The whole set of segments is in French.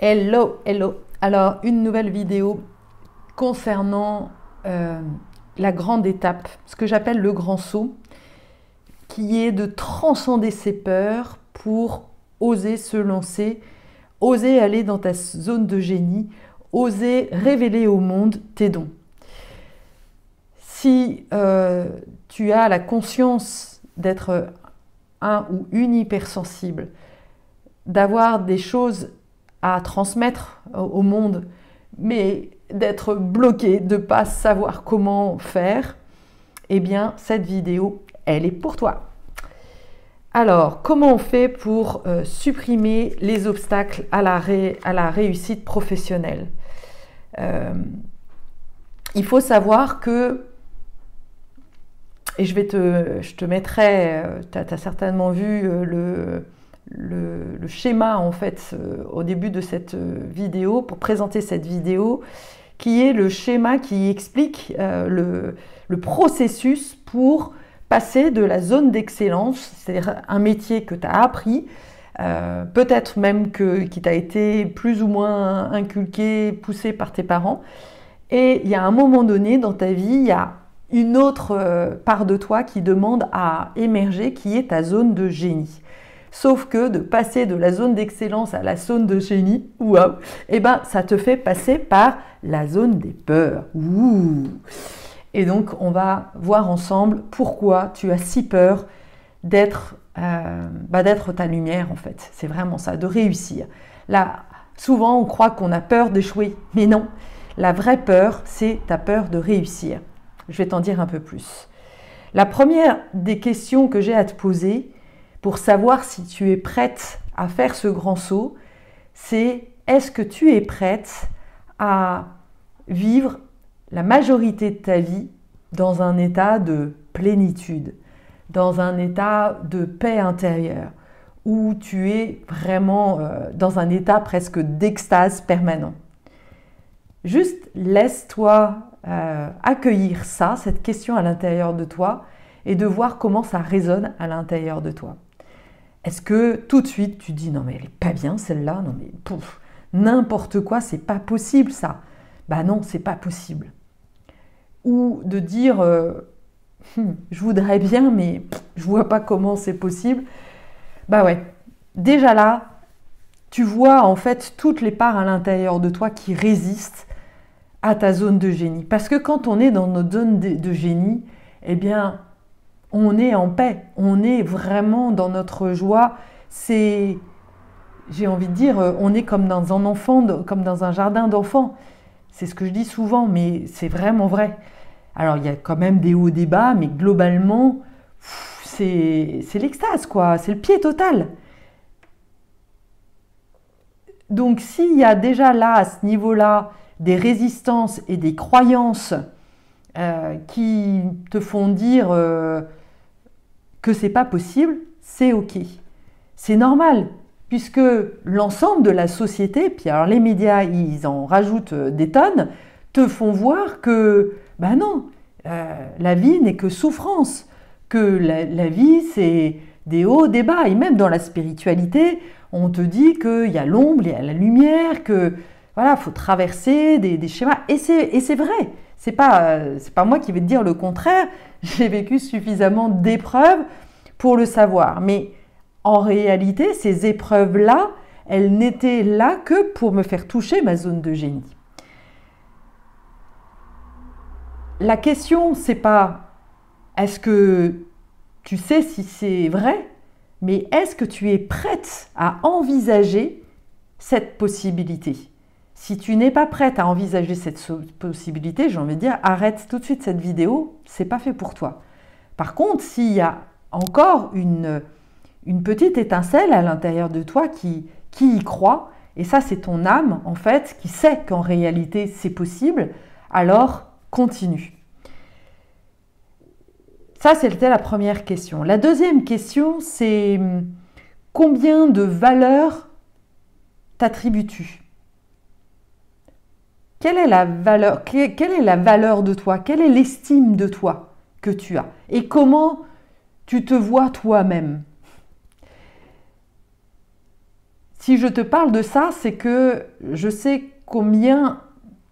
Hello, hello. Alors, une nouvelle vidéo concernant la grande étape, ce que j'appelle le grand saut, qui est de transcender ses peurs pour oser se lancer, oser aller dans ta zone de génie, oser révéler au monde tes dons. Si tu as la conscience d'être un ou une hypersensible, d'avoir des choses à transmettre au monde, mais d'être bloqué, de ne pas savoir comment faire, eh bien, cette vidéo, elle est pour toi. Alors, comment on fait pour supprimer les obstacles à la réussite professionnelle? Il faut savoir que, et je te mettrai, tu as certainement vu le schéma en fait au début de cette vidéo pour présenter cette vidéo, qui est le schéma qui explique le processus pour passer de la zone d'excellence, c'est-à-dire un métier que tu as appris, peut-être même qui t'a été plus ou moins inculqué, poussé par tes parents, et il y a un moment donné dans ta vie, il y a une autre part de toi qui demande à émerger, qui est ta zone de génie. Sauf que de passer de la zone d'excellence à la zone de génie, waouh, eh ben, ça te fait passer par la zone des peurs. Ouh. Et donc, on va voir ensemble pourquoi tu as si peur d'être ta lumière, en fait. C'est vraiment ça, de réussir. Là, souvent, on croit qu'on a peur d'échouer, mais non. La vraie peur, c'est ta peur de réussir. Je vais t'en dire un peu plus. La première des questions que j'ai à te poser, pour savoir si tu es prête à faire ce grand saut, c'est est-ce que tu es prête à vivre la majorité de ta vie dans un état de plénitude, dans un état de paix intérieure, où tu es vraiment dans un état presque d'extase permanent. Juste laisse-toi accueillir ça, cette question à l'intérieur de toi, et de voir comment ça résonne à l'intérieur de toi. Est-ce que tout de suite tu dis non mais elle est pas bien celle-là, non mais pouf, n'importe quoi, c'est pas possible ça. Bah non, c'est pas possible. Ou de dire je voudrais bien mais je vois pas comment c'est possible. Bah ouais, déjà là, tu vois en fait toutes les parts à l'intérieur de toi qui résistent à ta zone de génie. Parce que quand on est dans notre zone de génie, eh bien on est en paix, on est vraiment dans notre joie. C'est, j'ai envie de dire, on est comme dans un enfant, comme dans un jardin d'enfants. C'est ce que je dis souvent, mais c'est vraiment vrai. Alors il y a quand même des hauts, des bas, mais globalement, c'est l'extase, quoi. C'est le pied total. Donc s'il y a déjà là, à ce niveau-là, des résistances et des croyances qui te font dire que c'est pas possible, c'est ok. C'est normal, puisque l'ensemble de la société, puis alors les médias, ils en rajoutent des tonnes, te font voir que, ben non, la vie n'est que souffrance, que la vie c'est des hauts, des bas, et même dans la spiritualité, on te dit qu'il y a l'ombre, il y a la lumière, que voilà, faut traverser des schémas, et c'est vrai. C'est pas moi qui vais te dire le contraire. J'ai vécu suffisamment d'épreuves pour le savoir. Mais en réalité, ces épreuves-là, elles n'étaient là que pour me faire toucher ma zone de génie. La question, c'est pas est-ce que tu sais si c'est vrai, mais est-ce que tu es prête à envisager cette possibilité ? Si tu n'es pas prête à envisager cette possibilité, j'ai envie de dire, arrête tout de suite cette vidéo, c'est pas fait pour toi. Par contre, s'il y a encore une petite étincelle à l'intérieur de toi qui y croit, et ça c'est ton âme en fait, qui sait qu'en réalité c'est possible, alors continue. Ça c'était la première question. La deuxième question, c'est combien de valeur t'attribues-tu ? Quelle est la valeur de toi? Quelle est l'estime de toi que tu as? Et comment tu te vois toi-même? si je te parle de ça, c'est que je sais combien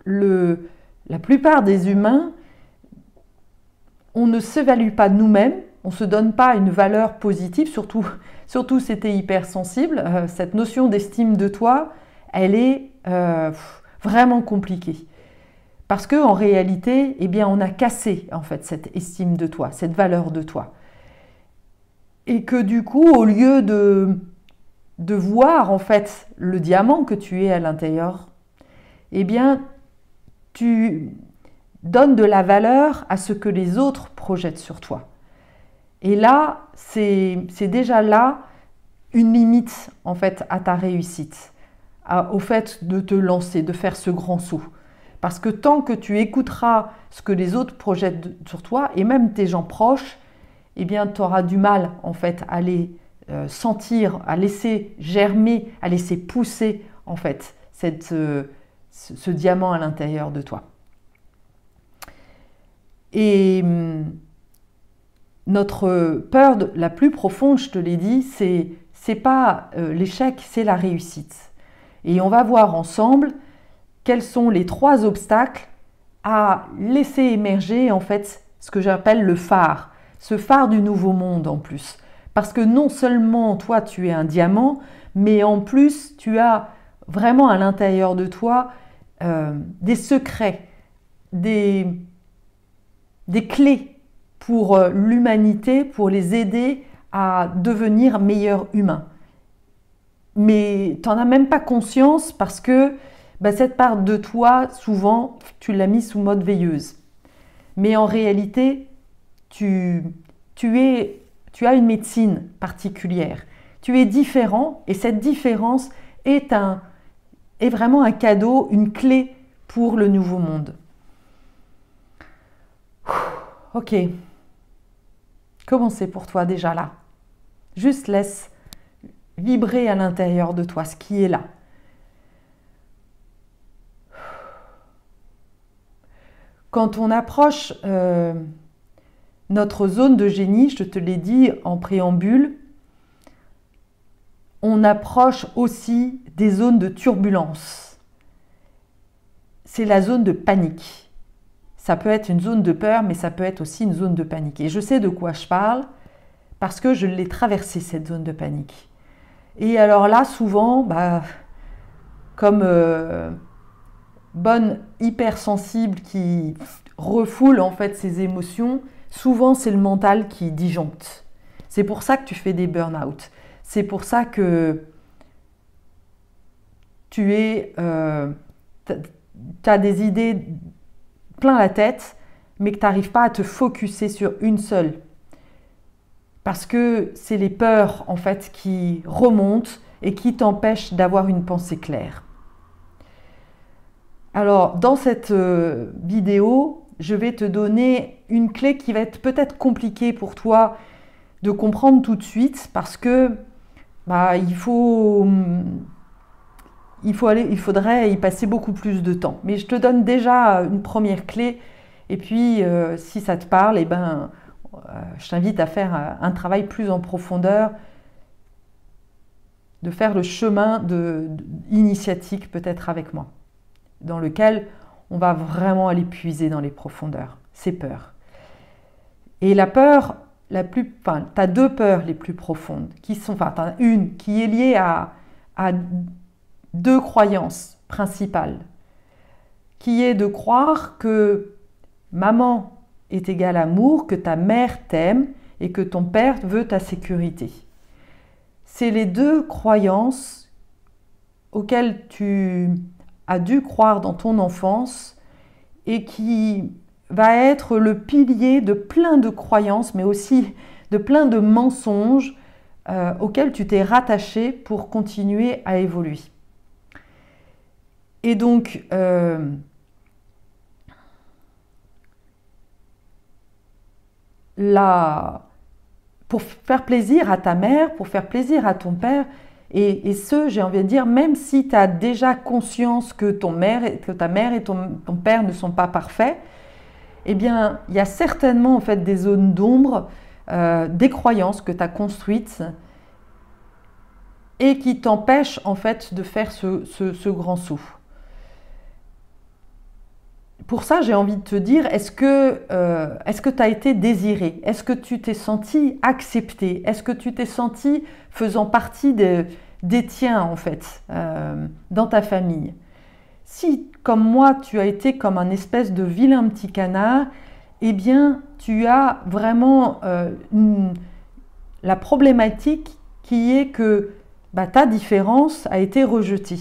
la plupart des humains, on ne s'évalue pas nous-mêmes, on ne se donne pas une valeur positive, surtout si tu es hypersensible. Cette notion d'estime de toi, elle est vraiment compliquée. Parce qu'en réalité, eh bien, on a cassé en fait, cette estime de toi, cette valeur de toi. Et que du coup, au lieu de voir en fait le diamant que tu es à l'intérieur, eh bien, tu donnes de la valeur à ce que les autres projettent sur toi. Et là, c'est déjà là une limite en fait à ta réussite, au fait de te lancer, de faire ce grand saut. Parce que tant que tu écouteras ce que les autres projettent sur toi, et même tes gens proches, eh bien, tu auras du mal en fait à les sentir, à laisser germer, à laisser pousser en fait ce diamant à l'intérieur de toi. Et notre peur la plus profonde, je te l'ai dit, c'est pas l'échec, c'est la réussite. Et on va voir ensemble quels sont les 3 obstacles à laisser émerger en fait ce que j'appelle le phare, ce phare du nouveau monde en plus. Parce que non seulement toi tu es un diamant, mais en plus tu as vraiment à l'intérieur de toi des secrets, des clés pour l'humanité, pour les aider à devenir meilleurs humains. Mais tu n'en as même pas conscience parce que cette part de toi, souvent, tu l'as mis sous mode veilleuse. Mais en réalité, tu as une médecine particulière. Tu es différent et cette différence est vraiment un cadeau, une clé pour le nouveau monde. Ok. Comment c'est pour toi déjà là? Juste laisse vibrer à l'intérieur de toi ce qui est là. Quand on approche notre zone de génie, je te l'ai dit en préambule, on approche aussi des zones de turbulence. C'est la zone de panique. Ça peut être une zone de peur, mais ça peut être aussi une zone de panique. Et je sais de quoi je parle parce que je l'ai traversée, cette zone de panique. Et alors là, souvent, comme bonne hypersensible qui refoule en fait ses émotions, souvent c'est le mental qui disjoncte. C'est pour ça que tu fais des burn-out. C'est pour ça que tu as des idées plein la tête, mais que tu n'arrives pas à te focuser sur une seule. Parce que c'est les peurs en fait qui remontent et qui t'empêchent d'avoir une pensée claire. Alors, dans cette vidéo, je vais te donner une clé qui va être peut-être compliquée pour toi de comprendre tout de suite parce que il faudrait y passer beaucoup plus de temps. Mais je te donne déjà une première clé et puis si ça te parle, je t'invite à faire un travail plus en profondeur, de faire le chemin initiatique peut-être avec moi, dans lequel on va vraiment aller puiser dans les profondeurs, ces peurs. Et la peur, tu as 2 peurs les plus profondes, tu as une qui est liée à 2 croyances principales, qui est de croire que maman est égale amour, que ta mère t'aime et que ton père veut ta sécurité. C'est les 2 croyances auxquelles tu as dû croire dans ton enfance et qui va être le pilier de plein de croyances, mais aussi de plein de mensonges auxquels tu t'es rattaché pour continuer à évoluer. Et donc, pour faire plaisir à ta mère, pour faire plaisir à ton père, et j'ai envie de dire, même si tu as déjà conscience que ta mère et ton père ne sont pas parfaits, eh bien, il y a certainement en fait des zones d'ombre, des croyances que tu as construites et qui t'empêche en fait de faire ce grand saut. Pour ça, j'ai envie de te dire, est-ce que tu as été désiré? Est-ce que tu t'es senti accepté? Est-ce que tu t'es senti faisant partie des tiens, en fait, dans ta famille? Si, comme moi, tu as été comme un espèce de vilain petit canard, eh bien, tu as vraiment la problématique qui est que ta différence a été rejetée.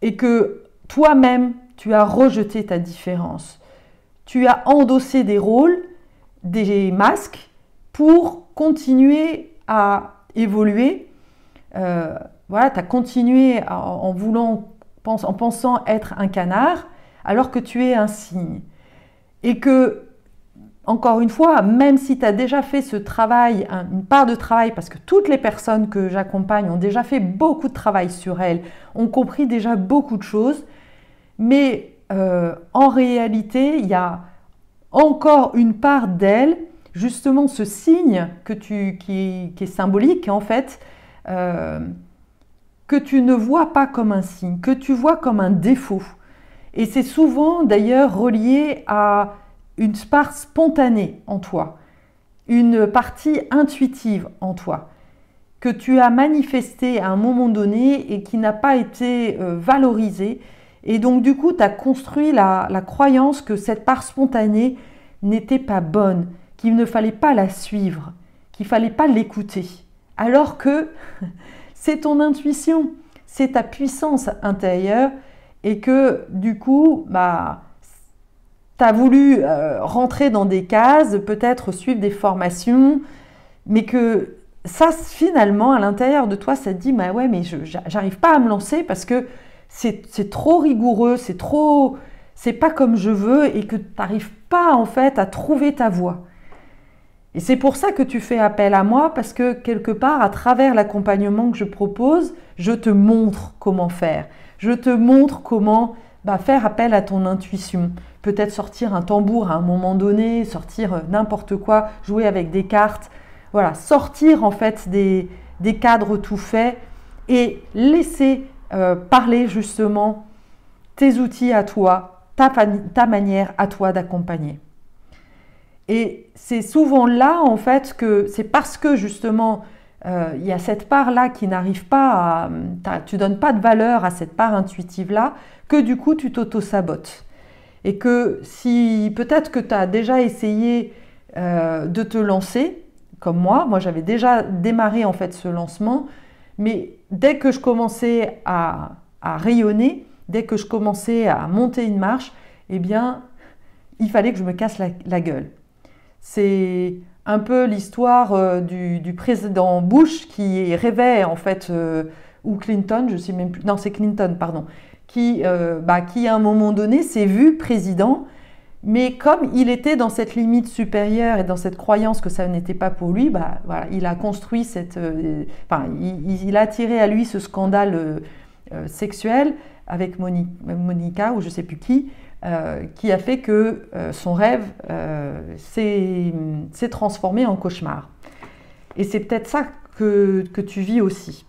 Et que toi-même, tu as rejeté ta différence. Tu as endossé des rôles, des masques pour continuer à évoluer. Voilà, tu as continué en pensant être un canard alors que tu es un cygne. Et que, encore une fois, même si tu as déjà fait ce travail, une part de travail, parce que toutes les personnes que j'accompagne ont déjà fait beaucoup de travail sur elles, ont compris déjà beaucoup de choses, mais en réalité, il y a encore une part d'elles, justement ce signe qui est symbolique en fait, que tu ne vois pas comme un signe, que tu vois comme un défaut. Et c'est souvent d'ailleurs relié à une part spontanée en toi, une partie intuitive en toi, que tu as manifestée à un moment donné et qui n'a pas été valorisée. Et donc du coup, tu as construit la croyance que cette part spontanée n'était pas bonne, qu'il ne fallait pas la suivre, qu'il ne fallait pas l'écouter. Alors que c'est ton intuition, c'est ta puissance intérieure et que du coup, tu as voulu rentrer dans des cases, peut-être suivre des formations, mais que ça, finalement, à l'intérieur de toi, ça te dit, ouais, mais j'arrive pas à me lancer parce que c'est trop rigoureux, c'est pas comme je veux et que tu n'arrives pas en fait à trouver ta voie. Et c'est pour ça que tu fais appel à moi parce que quelque part, à travers l'accompagnement que je propose, je te montre comment faire. Je te montre comment faire appel à ton intuition. Peut-être sortir un tambour à un moment donné, sortir n'importe quoi, jouer avec des cartes. Voilà, sortir en fait des cadres tout faits et laisser parler justement tes outils à toi, ta manière à toi d'accompagner. Et c'est souvent là en fait que c'est parce que justement il y a cette part-là qui n'arrive pas tu donnes pas de valeur à cette part intuitive-là, que du coup tu t'auto-sabotes. Et que si peut-être que tu as déjà essayé de te lancer, comme moi j'avais déjà démarré en fait ce lancement, mais dès que je commençais à rayonner, dès que je commençais à monter une marche, eh bien il fallait que je me casse la gueule. C'est un peu l'histoire du président Bush qui rêvait en fait, ou Clinton, je ne sais même plus, non c'est Clinton, pardon, qui à un moment donné s'est vu président, mais comme il était dans cette limite supérieure et dans cette croyance que ça n'était pas pour lui, voilà, il a construit il a attiré à lui ce scandale sexuel avec Monica ou je ne sais plus qui a fait que son rêve s'est transformé en cauchemar. Et c'est peut-être ça que tu vis aussi.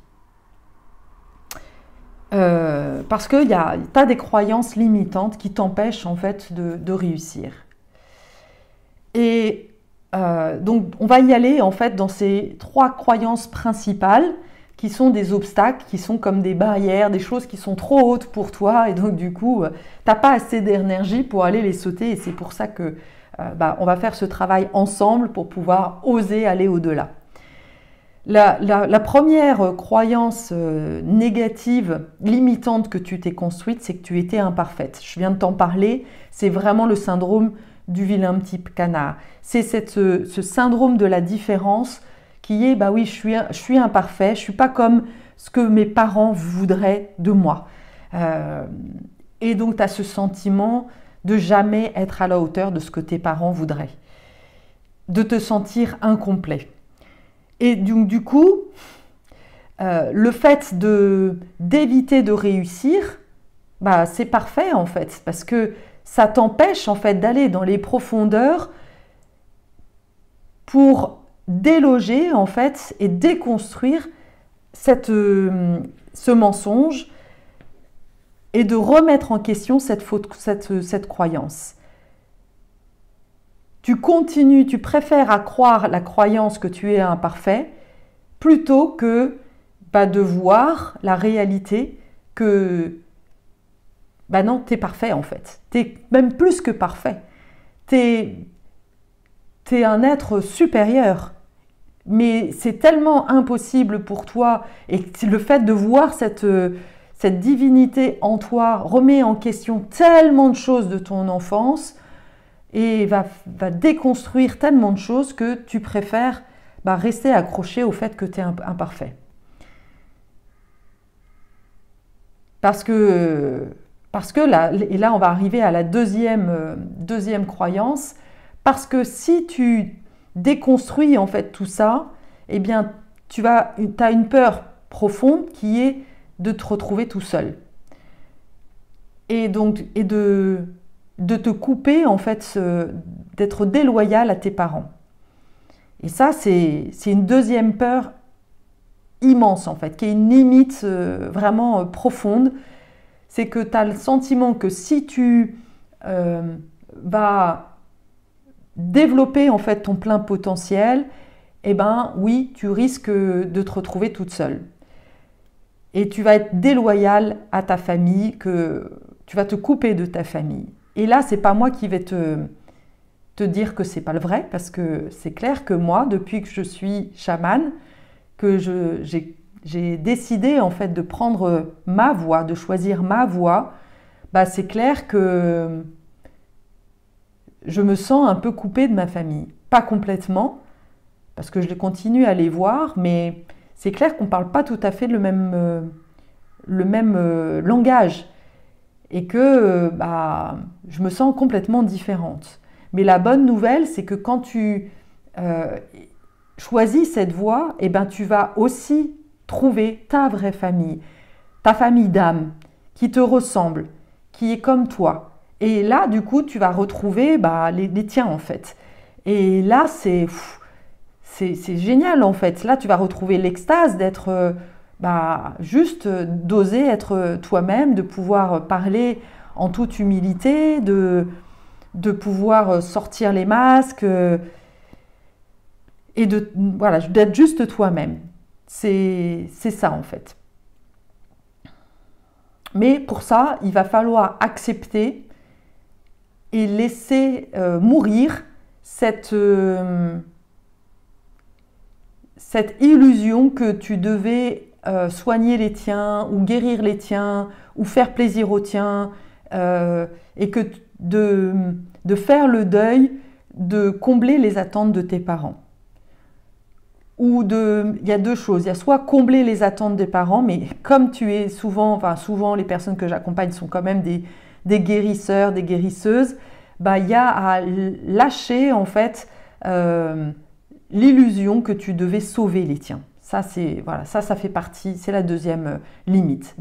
Parce que tu as des croyances limitantes qui t'empêchent en fait de réussir. Et donc on va y aller en fait dans ces 3 croyances principales qui sont des obstacles, qui sont comme des barrières, des choses qui sont trop hautes pour toi et donc du coup tu n'as pas assez d'énergie pour aller les sauter et c'est pour ça que on va faire ce travail ensemble pour pouvoir oser aller au-delà. La première croyance négative, limitante que tu t'es construite, c'est que tu étais imparfaite. Je viens de t'en parler, c'est vraiment le syndrome du vilain petit canard. C'est ce syndrome de la différence qui est, oui, je suis imparfait, je ne suis pas comme ce que mes parents voudraient de moi. Et donc, tu as ce sentiment de jamais être à la hauteur de ce que tes parents voudraient, de te sentir incomplet. Et donc, du coup, le fait d'éviter de réussir, c'est parfait en fait, parce que ça t'empêche en fait d'aller dans les profondeurs pour déloger en fait et déconstruire ce mensonge et de remettre en question cette croyance. Tu continues, tu préfères à croire la croyance que tu es imparfait plutôt que de voir la réalité que non, tu es parfait en fait. Tu es même plus que parfait. Tu es un être supérieur. Mais c'est tellement impossible pour toi, et le fait de voir cette divinité en toi remet en question tellement de choses de ton enfance et va déconstruire tellement de choses que tu préfères rester accroché au fait que tu es imparfait. Parce que là, et là on va arriver à la deuxième croyance, parce que si tu déconstruis en fait tout ça, eh bien tu as une peur profonde qui est de te retrouver tout seul. Et de te couper en fait, d'être déloyal à tes parents. Et ça c'est une deuxième peur immense en fait, qui est une limite vraiment profonde. C'est que tu as le sentiment que si tu vas développer en fait ton plein potentiel, eh ben oui, tu risques de te retrouver toute seule. Et tu vas être déloyale à ta famille, que tu vas te couper de ta famille. Et là, c'est pas moi qui vais te dire que c'est pas le vrai, parce que c'est clair que moi, depuis que je suis chamane, que j'ai décidé en fait de prendre ma voie, de choisir ma voie, c'est clair que je me sens un peu coupée de ma famille. Pas complètement, parce que je continue à les voir, mais c'est clair qu'on ne parle pas tout à fait le même langage. Et que je me sens complètement différente. Mais la bonne nouvelle, c'est que quand tu choisis cette voie, eh ben, tu vas aussi trouver ta vraie famille, ta famille d'âme, qui te ressemble, qui est comme toi. Et là, du coup, tu vas retrouver les tiens, en fait. Et là, c'est génial, en fait. Là, tu vas retrouver l'extase d'être, juste d'oser être toi-même, de pouvoir parler en toute humilité, de pouvoir sortir les masques et d'être juste toi-même. C'est ça, en fait. Mais pour ça, il va falloir accepter et laisser mourir cette illusion que tu devais soigner les tiens ou guérir les tiens ou faire plaisir aux tiens et que de faire le deuil, de combler les attentes de tes parents. Il y a deux choses, il y a soit combler les attentes des parents, mais comme tu es souvent les personnes que j'accompagne sont quand même des guérisseurs, des guérisseuses, il y a à lâcher en fait l'illusion que tu devais sauver les tiens. Ça fait partie, c'est la deuxième limite.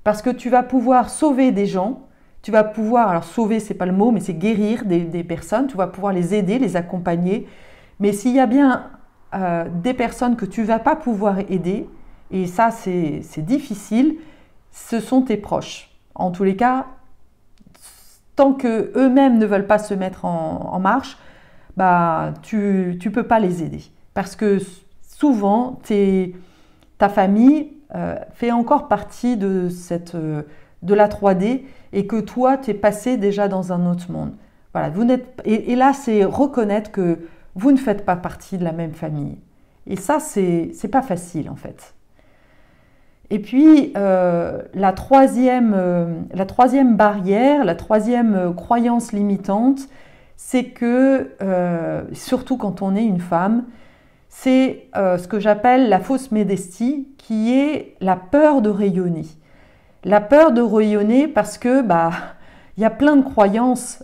Parce que tu vas pouvoir sauver des gens, tu vas pouvoir, alors sauver c'est pas le mot, mais c'est guérir des personnes, tu vas pouvoir les aider, les accompagner. Mais s'il y a bien des personnes que tu ne vas pas pouvoir aider, et ça c'est difficile, ce sont tes proches. En tous les cas, tant qu'eux-mêmes ne veulent pas se mettre en marche, tu ne peux pas les aider. Parce que souvent, ta famille fait encore partie de la 3D et que toi, tu es passé déjà dans un autre monde. Voilà, et là, c'est reconnaître que vous ne faites pas partie de la même famille. Et ça, c'est pas facile en fait. Et puis, la troisième barrière, la troisième croyance limitante, c'est que, surtout quand on est une femme, c'est ce que j'appelle la fausse modestie, qui est la peur de rayonner. La peur de rayonner parce que y a plein de croyances,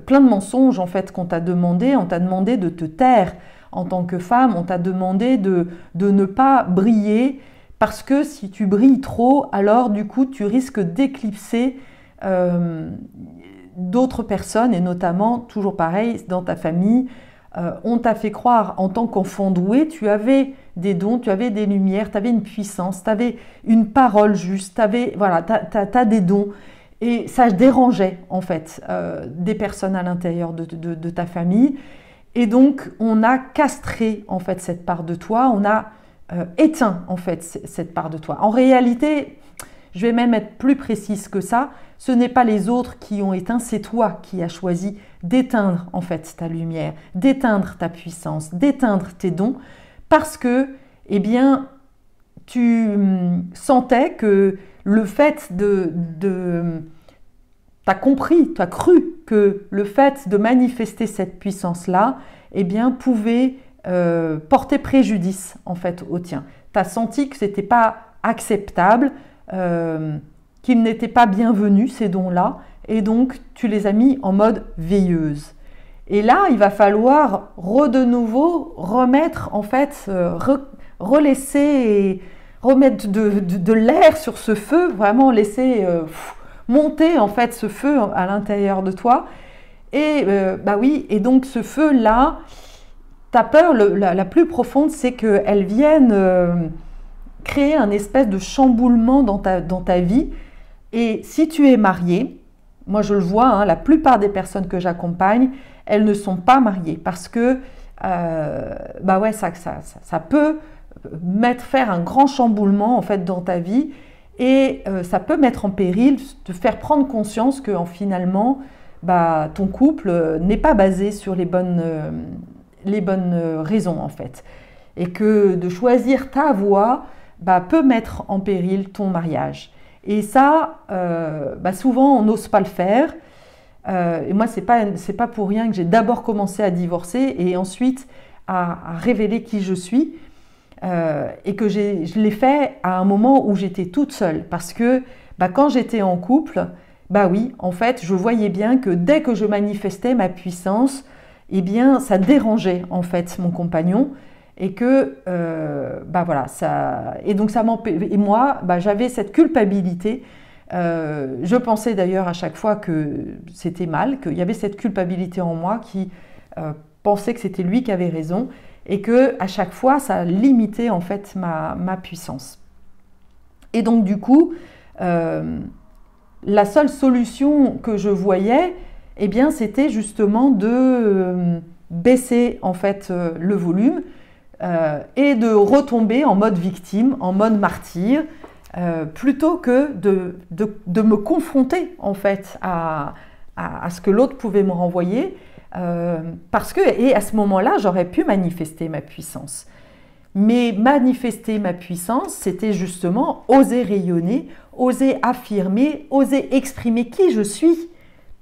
plein de mensonges en fait qu'on t'a demandé. On t'a demandé de te taire en tant que femme, on t'a demandé de ne pas briller parce que si tu brilles trop, alors du coup tu risques d'éclipser d'autres personnes et notamment, toujours pareil, dans ta famille, on t'a fait croire en tant qu'enfant doué, tu avais des dons, tu avais des lumières, tu avais une puissance, tu avais une parole juste, voilà, t'as des dons. Et ça dérangeait en fait des personnes à l'intérieur de ta famille. Et donc, on a castré en fait cette part de toi, on a éteint en fait cette part de toi. En réalité, je vais même être plus précise que ça, ce n'est pas les autres qui ont éteint, c'est toi qui as choisi d'éteindre en fait ta lumière, d'éteindre ta puissance, d'éteindre tes dons, parce que, eh bien, tu sentais que le fait t'as compris, tu as cru que le fait de manifester cette puissance-là, eh bien, pouvait porter préjudice en fait au tien. Tu as senti que ce n'était pas acceptable, qu'ils n'étaient pas bienvenus, ces dons-là, et donc tu les as mis en mode veilleuse. Et là, il va falloir de nouveau remettre, en fait, relaisser et remettre de l'air sur ce feu, vraiment laisser monter en fait ce feu à l'intérieur de toi. Et bah oui, et donc ce feu-là, ta peur la plus profonde, c'est qu'elle vienne créer un espèce de chamboulement dans ta vie. Et si tu es marié, moi je le vois, hein, la plupart des personnes que j'accompagne, elles ne sont pas mariées parce que bah ouais, ça peut faire un grand chamboulement en fait dans ta vie et ça peut mettre en péril, te faire prendre conscience que finalement bah, ton couple n'est pas basé sur les bonnes raisons en fait, et que de choisir ta voie bah, peut mettre en péril ton mariage. Et ça, bah, souvent on n'ose pas le faire. Et moi, c'est pas pour rien que j'ai d'abord commencé à divorcer et ensuite à révéler qui je suis. Et que je l'ai fait à un moment où j'étais toute seule. Parce que bah, quand j'étais en couple, bah oui, en fait, je voyais bien que dès que je manifestais ma puissance, eh bien, ça dérangeait en fait mon compagnon. Et que, bah voilà, et donc et moi, bah, j'avais cette culpabilité. Je pensais d'ailleurs à chaque fois que c'était mal, qu'il y avait cette culpabilité en moi qui pensait que c'était lui qui avait raison et que à chaque fois, ça limitait en fait ma puissance. Et donc du coup, la seule solution que je voyais, eh bien, c'était justement de baisser en fait le volume. Et de retomber en mode victime, en mode martyr, plutôt que de me confronter en fait à ce que l'autre pouvait me renvoyer, parce que, et à ce moment-là, j'aurais pu manifester ma puissance. Mais manifester ma puissance, c'était justement oser rayonner, oser affirmer, oser exprimer qui je suis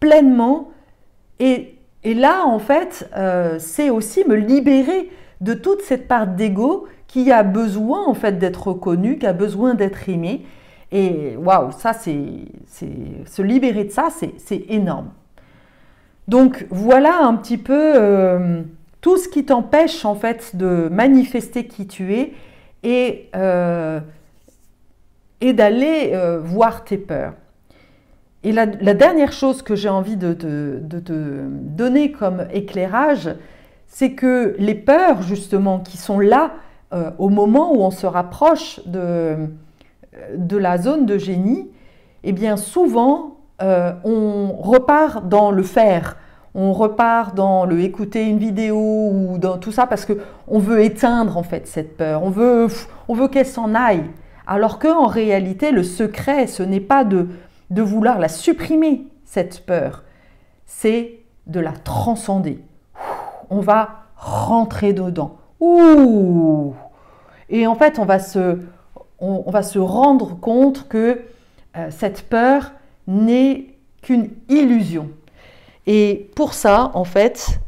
pleinement. Et là, en fait, c'est aussi me libérer de toute cette part d'ego qui a besoin en fait d'être reconnue, qui a besoin d'être aimée. Et waouh, ça se libérer de ça, c'est énorme. Donc voilà un petit peu tout ce qui t'empêche en fait de manifester qui tu es et d'aller voir tes peurs. Et la dernière chose que j'ai envie de te donner comme éclairage, c'est que les peurs, justement, qui sont là au moment où on se rapproche de la zone de génie, eh bien souvent, on repart dans le faire, on repart dans le écouter une vidéo ou dans tout ça parce qu'on veut éteindre en fait cette peur, on veut qu'elle s'en aille. Alors qu'en réalité, le secret, ce n'est pas de vouloir la supprimer, cette peur, c'est de la transcender. On va rentrer dedans. Ouh! Et en fait, on va se rendre compte que cette peur n'est qu'une illusion. Et pour ça, en fait,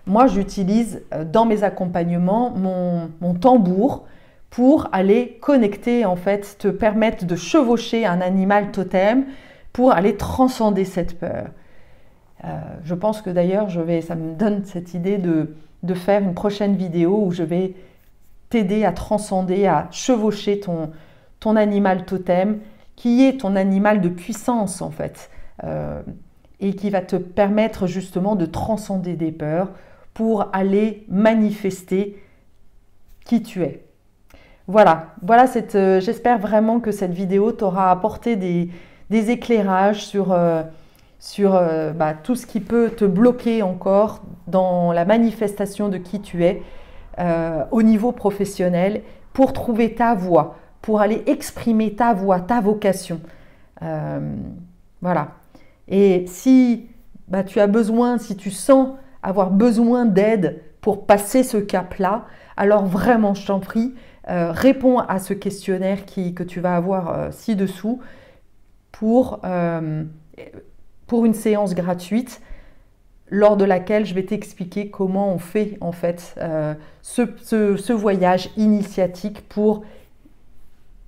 moi, j'utilise dans mes accompagnements mon tambour pour aller connecter, en fait, te permettre de chevaucher un animal totem pour aller transcender cette peur. Je pense que d'ailleurs, ça me donne cette idée de faire une prochaine vidéo où je vais t'aider à transcender, à chevaucher ton animal totem, qui est ton animal de puissance en fait, et qui va te permettre justement de transcender des peurs pour aller manifester qui tu es. Voilà, voilà j'espère vraiment que cette vidéo t'aura apporté des éclairages sur tout ce qui peut te bloquer encore dans la manifestation de qui tu es au niveau professionnel pour trouver ta voie, pour aller exprimer ta voie, ta vocation. Voilà. Et si tu as besoin, si tu sens avoir besoin d'aide pour passer ce cap-là, alors vraiment, je t'en prie, réponds à ce questionnaire que tu vas avoir ci-dessous pour une séance gratuite lors de laquelle je vais t'expliquer comment on fait en fait ce voyage initiatique pour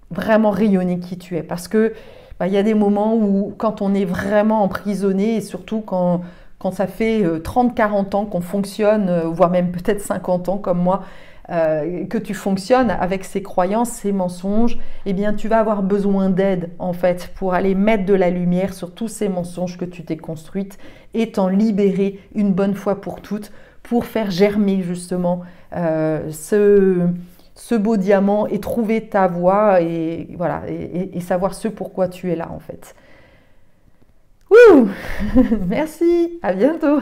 vraiment rayonner qui tu es. Parce que il y a des moments où quand on est vraiment emprisonné et surtout quand ça fait 30-40 ans qu'on fonctionne, voire même peut-être 50 ans comme moi, que tu fonctionnes avec ces croyances, ces mensonges, eh bien tu vas avoir besoin d'aide en fait pour aller mettre de la lumière sur tous ces mensonges que tu t'es construites et t'en libérer une bonne fois pour toutes pour faire germer justement ce beau diamant et trouver ta voie et voilà et savoir ce pourquoi tu es là en fait. Ouh Merci, à bientôt.